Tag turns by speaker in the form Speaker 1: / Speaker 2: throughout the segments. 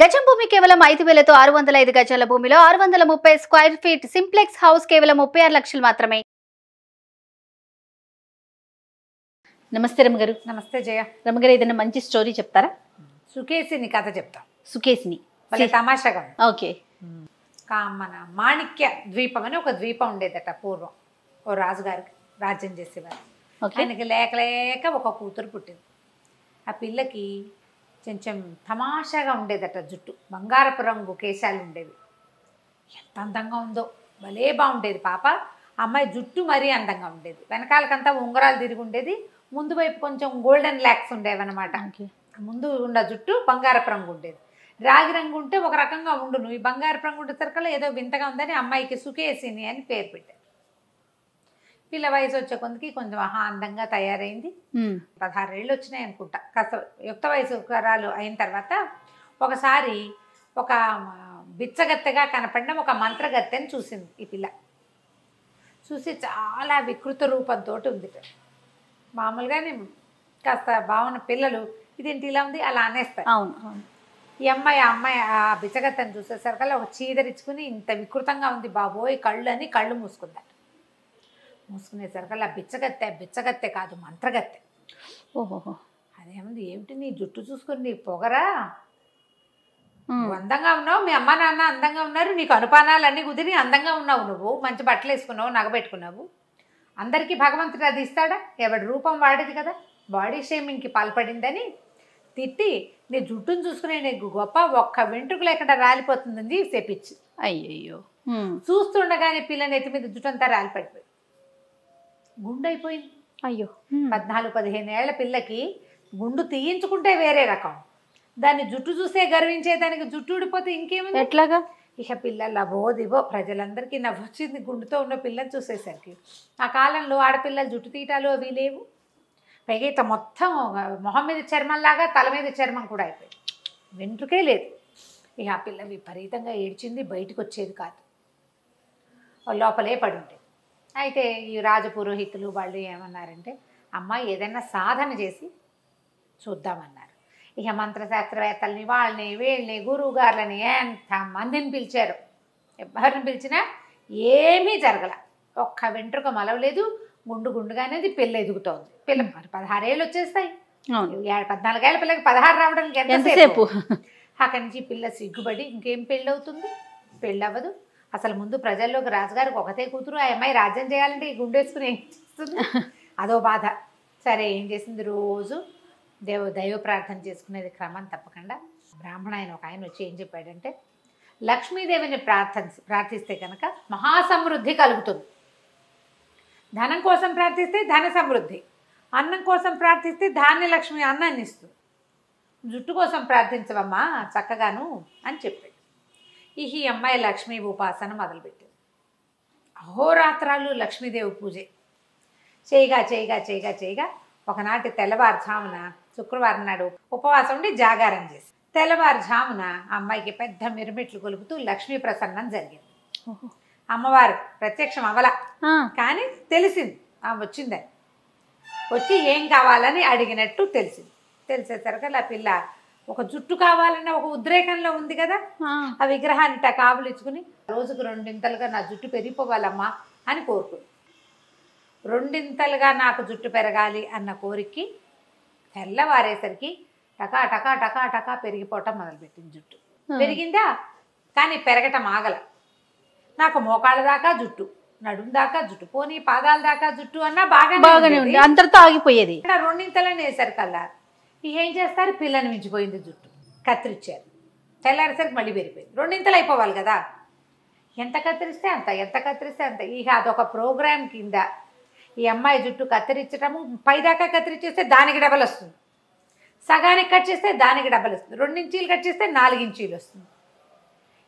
Speaker 1: గజం భూమి కేవలం 5,000తో 605 గజాల భూమిలో 630 స్క్వేర్ ఫీట్ సింప్లెక్స్ హౌస్ కేవలం 36 లక్షలు మాత్రమే. నమస్తే రమగారు.
Speaker 2: నమస్తే జయ.
Speaker 1: రమగారు, ఏదైనా మంచి స్టోరీ చెప్తారా?
Speaker 2: సుకేసిని కథ చెప్తా.
Speaker 1: సుకేసిని
Speaker 2: తమాషాగా.
Speaker 1: ఓకే.
Speaker 2: మన మాణిక్య ద్వీపం అని ఒక ద్వీపం ఉండేదట పూర్వం. ఓ రాజుగారికి రాజ్యం చేసేవారు. ఆయనకి లేక లేక ఒక కూతురు పుట్టింది. ఆ పిల్లకి కొంచెం తమాషాగా ఉండేదట జుట్టు, బంగారపు రంగు కేశాలు ఉండేవి. ఎంత అందంగా ఉందో, భలే బాగుండేది పాప. అమ్మాయి జుట్టు మరీ అందంగా ఉండేది. వెనకాలకంతా ఉంగరాలు తిరిగి ఉండేది, ముందు వైపు కొంచెం గోల్డెన్ ల్యాక్స్ ఉండేవన్నమాట. ముందు ఉన్న జుట్టు బంగారపు రంగు ఉండేది. రాగి రంగు ఉంటే ఒక రకంగా ఉండును, ఈ బంగారపు రంగు ఉండేసరికల్లా ఏదో వింతగా ఉందని అమ్మాయికి సుకేసిని అని పేరు పెట్టారు. పిల్ల వయసు వచ్చే కొందికి కొంచెం అందంగా తయారైంది. 16 ఏళ్ళు వచ్చినాయి అనుకుంటా. కాస్త యుక్త వయసు కరాలు అయిన తర్వాత ఒకసారి ఒక బిచ్చగత్తెగా కనపడిన ఒక మంత్రగత్తెని చూసింది ఈ పిల్ల. చూసి చాలా వికృత రూపంతో ఉంది. మామూలుగానే కాస్త బాగున్న పిల్లలు ఇదేంటి ఇలా ఉంది అలా అనేస్తారు. ఈ అమ్మాయి ఆ బిచ్చగత్తెని చూసేసరికల్లా ఒక చీదరించుకుని ఇంత వికృతంగా ఉంది బాబోయ్ కళ్ళు అని కళ్ళు మూసుకుందట. మూసుకునేసరికల్లా బిచ్చగత్తె కాదు, మంత్రగత్తె.
Speaker 1: ఓహో,
Speaker 2: అదేముంది, ఏమిటి నీ జుట్టు చూసుకుని నీ పొగరా, అందంగా ఉన్నావు, మీ అమ్మ నాన్న అందంగా ఉన్నారు, నీకు అనుపానాలన్నీ కుదిరి అందంగా ఉన్నావు, నువ్వు మంచి బట్టలు వేసుకున్నావు, నగబెట్టుకున్నావు, అందరికీ భగవంతుడు అది ఇస్తాడా, ఎవడి రూపం వాడేది కదా, బాడీ షేమింగ్కి పాల్పడిందని తిట్టి నీ జుట్టును చూసుకునే నీకు గొప్ప, ఒక్క వెంట్రుకు లేకుండా రాలిపోతుందని చెప్పించి.
Speaker 1: అయ్యయ్యో.
Speaker 2: చూస్తుండగానే పిల్ల నెత్తి మీద జుట్టు అంతా రాలిపడిపోయి గుండు అయిపోయింది.
Speaker 1: అయ్యో.
Speaker 2: 14-15 ఏళ్ల పిల్లకి గుండు తీయించుకుంటే వేరే రకం, దాన్ని జుట్టు చూసే గర్వించేదానికి జుట్టు ఊడిపోతే ఇంకేముంది, ఎట్లాగా. ఇక పిల్లలు అవోదివో ప్రజలందరికీ నవ్వొచ్చింది గుండుతో ఉన్న పిల్లని చూసేసరికి. ఆ కాలంలో ఆడపిల్లలు జుట్టు తీయటాలు అవి లేవు. పైగా ఇట్లా మొత్తం మొహం మీద చర్మంలాగా తల మీద చర్మం కూడా అయిపోయింది, వెంట్రుకే లేదు. ఇక ఆ పిల్ల విపరీతంగా ఏడ్చింది, బయటకు వచ్చేది కాదు, లోపలే పడి ఉండేది. అయితే ఈ రాజపురోహితులు వాళ్ళు ఏమన్నారంటే, అమ్మ ఏదైనా సాధన చేసి చూద్దామన్నారు. ఇక మంత్రశాస్త్రవేత్తల్ని వాళ్ళని వీళ్ళని గురువుగారులని ఎంతమందిని పిలిచారు. ఎవరిని పిలిచినా ఏమీ జరగల, ఒక్క వెంట్రుక మలవలేదు, గుండుగానేది పిల్ల ఎదుగుతోంది. పిల్ల 16 ఏళ్ళు వచ్చేస్తాయి, 14 ఏళ్ళ పిల్లకి 16 రావడానికి ఎంతసేపు. అక్కడి నుంచి పిల్ల సిగ్గుపడి ఇంకేం పెళ్ళి అవుతుంది, పెళ్ళి అవ్వదు. అసలు ముందు ప్రజల్లోకి రాజుగారికి ఒకతే కూతురు, ఆ అమ్మాయి రాజ్యం చేయాలంటే ఈ గుండేసుకుని ఏం చేస్తుంది, అదో బాధ. సరే ఏం చేసింది, రోజు దైవ ప్రార్థన చేసుకునేది క్రమం తప్పకుండా. బ్రాహ్మణ ఆయన ఒక ఆయన వచ్చి ఏం చెప్పాడంటే, లక్ష్మీదేవిని ప్రార్థిస్తే కనుక మహాసమృద్ధి కలుగుతుంది. ధనం కోసం ప్రార్థిస్తే ధన సమృద్ధి, అన్నం కోసం ప్రార్థిస్తే ధాన్యలక్ష్మి అన్నాన్ని ఇస్తుంది, జుట్టు కోసం ప్రార్థించవమ్మా చక్కగాను అని చెప్పాడు. ఈ అమ్మాయి లక్ష్మీ ఉపాసన మొదలుపెట్టింది. అహోరాత్రాలు లక్ష్మీదేవి పూజే చేయగా ఒకనాటి తెల్లవారుజామున, శుక్రవారం నాడు ఉపవాసం ఉండి జాగారం చేసి తెల్లవారుజామున అమ్మాయికి పెద్ద మిరుమిట్లు కొలుపుతూ లక్ష్మీ ప్రసన్నం జరిగింది. అమ్మవారు ప్రత్యక్షం అవల, కానీ తెలిసింది వచ్చిందని. వచ్చి ఏం కావాలని అడిగినట్టు తెలిసింది. తెలిసేసరికి ఆ పిల్ల ఒక జుట్టు కావాలన్న ఒక ఉద్రేకంలో ఉంది కదా, ఆ విగ్రహాన్ని కావులిచ్చుకుని రోజుకు 2 నా జుట్టు పెరిగిపోవాలమ్మా అని కోరుకుంది. 2 నాకు జుట్టు పెరగాలి అన్న కోరికకి తెల్లవారేసరికి టకా టకా టకా టకా పెరిగిపోవటం మొదలుపెట్టింది. జుట్టు పెరిగిందా, కానీ పెరగటం ఆగల. నాకు మోకాళ్ళ దాకా జుట్టు, నడుం దాకా జుట్టు, పోనీ పాదాల దాకా జుట్టు అన్నా బాగానే ఉంది, అంతటితో ఆగిపోయేది. 2 అనేసరికల్లా ఏం చేస్తారు, పిల్లని మించిపోయింది జుట్టు, కత్తిరించారు. తెల్లారేసరికి మళ్ళీ పెరిగిపోయింది. 2 అయిపోవాలి కదా, ఎంత కత్తిరిస్తే అంత. ఇక అదొక ప్రోగ్రాం కింద ఈ అమ్మాయి జుట్టు కత్తిరించటము, పైదాకా కత్తిరించేస్తే దానికి డబల్ వస్తుంది, సగానికి కట్ చేస్తే దానికి డబల్ వస్తుంది, 2 ఇంచీలు కట్ చేస్తే 4 ఇంచీలు వస్తుంది.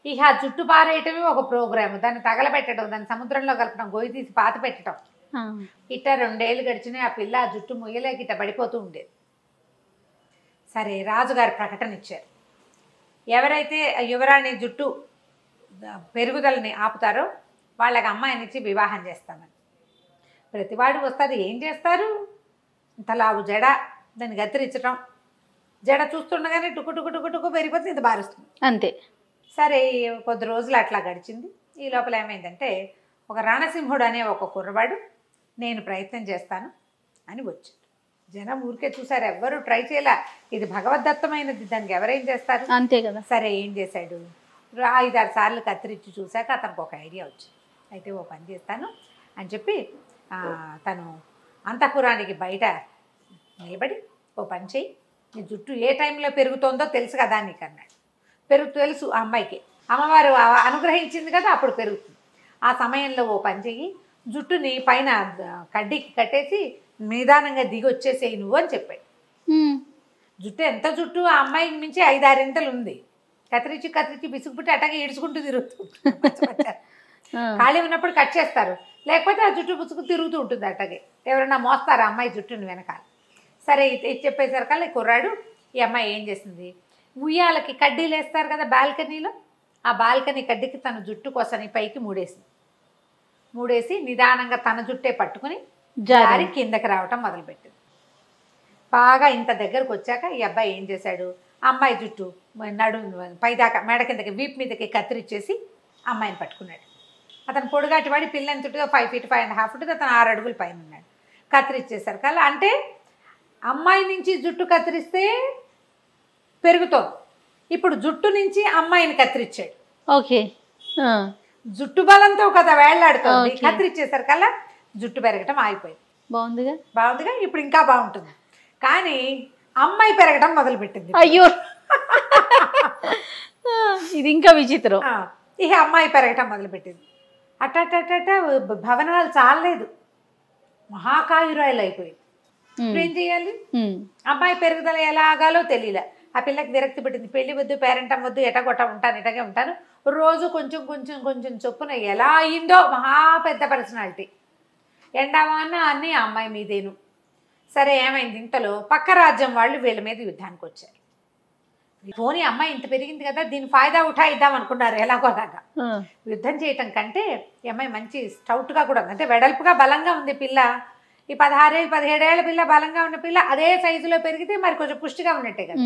Speaker 2: ఇక ఆ జుట్టు పారేయటమే ఒక ప్రోగ్రాము, దాన్ని తగలబెట్టడం, దాన్ని సముద్రంలో కలపడం, గొయ్యి తీసి పాత పెట్టడం. ఇట్లా 2 ఏళ్ళు గడిచినాయి. ఆ పిల్ల ఆ జుట్టు ముయ్యలేక ఇట్లా పడిపోతూ ఉండేది. సరే రాజుగారు ప్రకటన ఇచ్చారు, ఎవరైతే యువరాణి జుట్టు పెరుగుదలని ఆపుతారో వాళ్ళకి అమ్మాయినిచ్చి వివాహం చేస్తామని. ప్రతివాడు వస్తారు, ఏం చేస్తారు, ఇంతలావు జడ, దాన్ని కత్తిరించడం, జడ చూస్తుండగానే టుకు టుకు టుకు టుకు పెరిగిపోతుంది, ఇది బారుస్తుంది
Speaker 1: అంతే.
Speaker 2: సరే కొద్ది రోజులు అట్లా గడిచింది. ఈ లోపల ఏమైందంటే ఒక రణసింహుడు అనే ఒక కుర్రవాడు నేను ప్రయత్నం చేస్తాను అని వచ్చాడు. జనం ఊరికే చూసారు, ఎవ్వరూ ట్రై చేయలే, ఇది భగవద్దత్తమైనది, దానికి ఎవరేం చేస్తారు,
Speaker 1: అంతే కదా.
Speaker 2: సరే ఏం చేశాడు, 5-6 సార్లు కత్తిరించి చూశాక అతనికి ఒక ఐడియా వచ్చింది. అయితే ఓ పని చేస్తాను అని చెప్పి తను అంతఃపురానికి బయట నిలబడి ఓ పని చెయ్యి, నీ జుట్టు ఏ టైంలో పెరుగుతోందో తెలుసు కదా నీకు అన్నాడు. తెలుసు ఆ అమ్మాయికి, అమ్మవారు అనుగ్రహించింది కదా అప్పుడు పెరుగుతుంది. ఆ సమయంలో ఓ పని చెయ్యి, జుట్టుని పైన కడ్డీకి కట్టేసి నిదానంగా దిగి వచ్చేసేయి నువ్వు అని చెప్పాడు. జుట్టు ఎంత జుట్టు ఆ అమ్మాయికి మించి 5-6 ఇంతలు ఉంది. కత్తిరించి బిసుకుపుట్టి అట్టగా ఈడ్చుకుంటూ తిరుగుతుంది. ఖాళీ ఉన్నప్పుడు కట్ చేస్తారు, లేకపోతే ఆ జుట్టు పుచ్చుకు తిరుగుతూ ఉంటుంది అట్టగే, ఎవరైనా మోస్తారు ఆ అమ్మాయి జుట్టుని వెనకాల. సరే ఇది చెప్పేసరికల్లా కుర్రాడు ఈ అమ్మాయి ఏం చేసింది, ఉయ్యాలకి కడ్డీలు వేస్తారు కదా బాల్కనీలో, ఆ బాల్కనీ కడ్డీకి తన జుట్టు కోసని పైకి మూడేసి నిదానంగా తన జుట్టే పట్టుకుని జారి కిందకి రావటం మొదలుపెట్టింది. బాగా ఇంత దగ్గరకు వచ్చాక ఈ అబ్బాయి ఏం చేశాడు, అమ్మాయి జుట్టు పైదాకా మెడ కిందకి వీపు మీదకి కత్తిరించేసి అమ్మాయిని పట్టుకున్నాడు. అతను పొడుగాటి వాడి పిల్లంతుడిగా 5 feet 5.5 ఉంటుంది, అతను 6 అడుగుల పైన ఉన్నాడు. కత్తిరించేశారు కల్లా, అంటే అమ్మాయి నుంచి జుట్టు కత్తిరిస్తే పెరుగుతోంది, ఇప్పుడు జుట్టు నుంచి అమ్మాయిని కత్తిరించాడు.
Speaker 1: ఓకే,
Speaker 2: జుట్టు బలంతో కదా వేళ్లాడుతుంది, కత్తిరించేశారు కల్లా జుట్టు పెరగటం ఆగిపోయింది. బాగుందిగా, ఇప్పుడు ఇంకా బాగుంటుంది. కానీ అమ్మాయి పెరగటం మొదలుపెట్టింది.
Speaker 1: అయ్యో, ఇది ఇంకా విచిత్రం.
Speaker 2: ఇక అమ్మాయి పెరగటం మొదలుపెట్టింది. అట్ట భవనాలు చాలలేదు, మహాకాయురాయలు అయిపోయింది. ఇప్పుడు ఏం చేయాలి, అమ్మాయి పెరుగుదల ఎలాగాలో తెలియలే. ఆ పిల్లకి విరక్తి పెట్టింది, పెళ్లి వద్దు, పేరెంటం వద్దు, ఎటగొట్ట ఉంటాను, ఇటగే ఉంటాను, రోజు కొంచెం కొంచెం కొంచెం చొప్పున ఎలా అయిందో మహా పెద్ద పర్సనాలిటీ. ఎండావాన అన్నీ ఆ అమ్మాయి మీదేను. సరే ఏమైంది, ఇంతలో పక్క రాజ్యం వాళ్ళు వీళ్ళ మీద యుద్ధానికి వచ్చారు. పోనీ అమ్మాయి ఇంత పెరిగింది కదా, దీని ఫాయిదా ఉఠాయిద్దాం అనుకున్నారు ఎలాగోలాగా. యుద్ధం చేయటం కంటే ఈ అమ్మాయి మంచి స్టౌట్గా కూడా ఉంది, అంటే వెడల్పుగా బలంగా ఉంది పిల్ల. ఈ 16-17 ఏళ్ల పిల్ల, బలంగా ఉన్న పిల్ల అదే సైజులో పెరిగితే మరి కొంచెం పుష్టిగా ఉన్నట్టే కదా.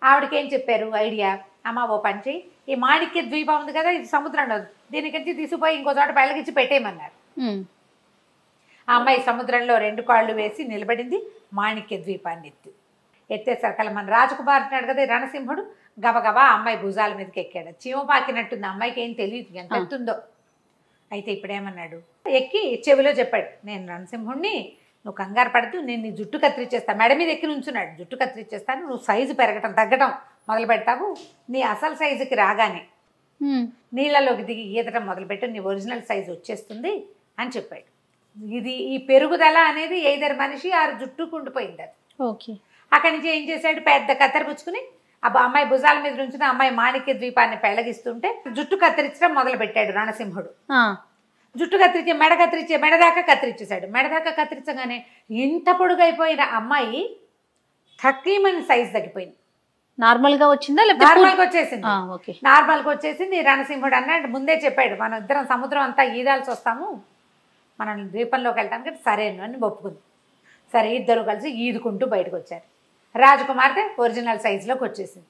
Speaker 2: ఆవిడకి ఏం చెప్పారు ఐడియా, అమ్మ ఓ పని చెయ్యి, ఈ మాణిక్య ద్వీపం ఉంది కదా, ఇది సముద్రంలో దీనికించి తీసుకుపోయి ఇంకో చోట బయలుకిచ్చి పెట్టేయమన్నారు. ఆ అమ్మాయి సముద్రంలో 2 కాళ్ళు వేసి నిలబడింది, మాణిక్య ద్వీపాన్ని ఎత్తేసరికల్లా మన రాజకుమార్ అంటున్నాడు కదా రణసింహుడు, గబగబా అమ్మాయి భుజాల మీదకి ఎక్కాడు. చీమ పాకినట్టుంది, అమ్మాయికి ఏం తెలియదు ఎంత ఎత్తుందో. అయితే ఇప్పుడేమన్నాడు, ఎక్కి చెవిలో చెప్పాడు, నేను రణసింహుడిని, నువ్వు కంగారు పడుతూ నేను నీ జుట్టు కత్తిరించేస్తాను. మెడ మీద ఎక్కి నుంచున్నాడు, జుట్టు కత్తిరించేస్తాను, నువ్వు సైజు తగ్గటం మొదలు పెడతావు, నీ అసలు సైజుకి రాగానే నీళ్ళలోకి దిగి ఈదటం మొదలుపెట్టు, నీ ఒరిజినల్ సైజు వచ్చేస్తుంది అని చెప్పాడు. ఈ పెరుగుదల అనేది ఏదర్ మనిషి ఆ జుట్టు కుండిపోయింది అది.
Speaker 1: ఓకే,
Speaker 2: అక్కడి నుంచి ఏం చేశాడు, పెద్ద కత్తెర పుచ్చుకుని అమ్మాయి భుజాల మీద నుంచి అమ్మాయి మాణిక్య ద్వీపాన్ని పెళ్లగిస్తుంటే జుట్టు కత్తిరించడం మొదలు పెట్టాడు రణసింహుడు. జుట్టు కత్తిరించే మెడ దాకా కత్తిరించేశాడు. మెడ దాకా కత్తిరించగానే ఇంత పొడుగైపోయిన అమ్మాయి తక్కువని సైజు తగ్గిపోయింది.
Speaker 1: నార్మల్గా వచ్చిందా?
Speaker 2: నార్మల్గా వచ్చేసింది. నార్మల్గా వచ్చేసింది. రణసింహుడు అన్నాడు, ముందే చెప్పాడు, మనం ఇద్దరం సముద్రం అంతా ఈదాల్సి వస్తాము, మనం ద్వీపంలోకి వెళ్తానికి సరేను అని ఒప్పుకుంది. సరే ఇద్దరు కలిసి ఈదుకుంటూ బయటకు వచ్చారు. రాజకుమార్తె ఒరిజినల్ సైజులోకి వచ్చేసింది.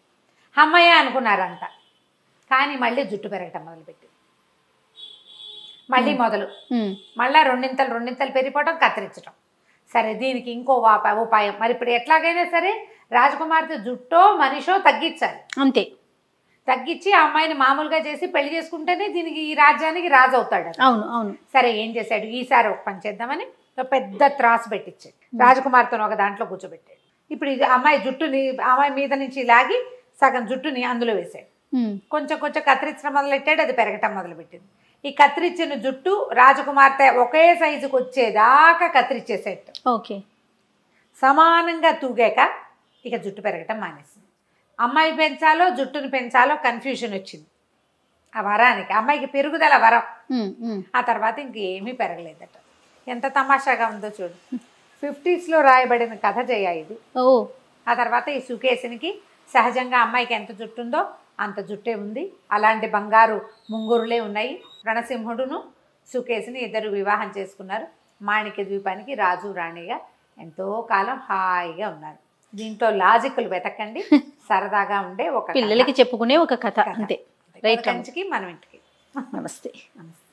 Speaker 2: అమ్మాయి అనుకున్నారంట. కానీ మళ్ళీ జుట్టు పెరగటం మొదలుపెట్టింది. మళ్ళీ మళ్ళీ రెండింతలు పెరిగిపోవటం, కత్తిరించడం. సరే దీనికి ఇంకో ఉపాయం, మరి ఇప్పుడు ఎట్లాగైనా సరే రాజకుమార్తె జుట్టో మనిషో తగ్గించాలి.
Speaker 1: అంతే,
Speaker 2: తగ్గించి ఆ అమ్మాయిని మామూలుగా చేసి పెళ్లి చేసుకుంటేనే దీనికి ఈ రాజ్యానికి రాజు అవుతాడు.
Speaker 1: అవును అవును.
Speaker 2: సరే ఏం చేశాడు, ఈసారి ఒక పని చేద్దామని పెద్ద త్రాసు పెట్టించాడు. రాజకుమార్తెను ఒక దాంట్లో కూర్చోబెట్టాడు. ఇప్పుడు ఇది అమ్మాయి మీద నుంచి లాగి సగం జుట్టుని అందులో వేసాడు. కొంచెం కొంచెం కత్తిరించడం మొదలెట్టాడు, అది పెరగటం మొదలుపెట్టింది. ఈ కత్తిరించిన జుట్టు రాజకుమార్తె ఒకే సైజుకి వచ్చేదాకా కత్తిరించేసేట్టు.
Speaker 1: ఓకే,
Speaker 2: సమానంగా తూగాక ఇక జుట్టు పెరగటం మానేసింది. అమ్మాయి పెంచాలో జుట్టుని పెంచాలో కన్ఫ్యూజన్ వచ్చింది. ఆ వరానికి అమ్మాయికి పెరుగుదల వరం. ఆ తర్వాత ఇంకేమీ పెరగలేదట. ఎంత తమాషాగా ఉందో చూడు. 50s రాయబడిన కథ జయ ఇది. ఆ తర్వాత ఈ సుకేసునికి సహజంగా అమ్మాయికి ఎంత జుట్టు ఉందో అంత జుట్టే ఉంది. అలాంటి బంగారు ముంగురులే ఉన్నాయి. రణసింహుడును సుకేసుని ఇద్దరు వివాహం చేసుకున్నారు. మాణిక్య ద్వీపానికి రాజు రాణిగా ఎంతో కాలం హాయిగా ఉన్నారు. దీంట్లో లాజిక్లు వెతకండి. సరదాగా ఉండే ఒక
Speaker 1: పిల్లలకి చెప్పుకునే ఒక కథ అంతే. రైట్,
Speaker 2: కంచికి మనం ఇంటికి.
Speaker 1: నమస్తే.
Speaker 2: నమస్తే.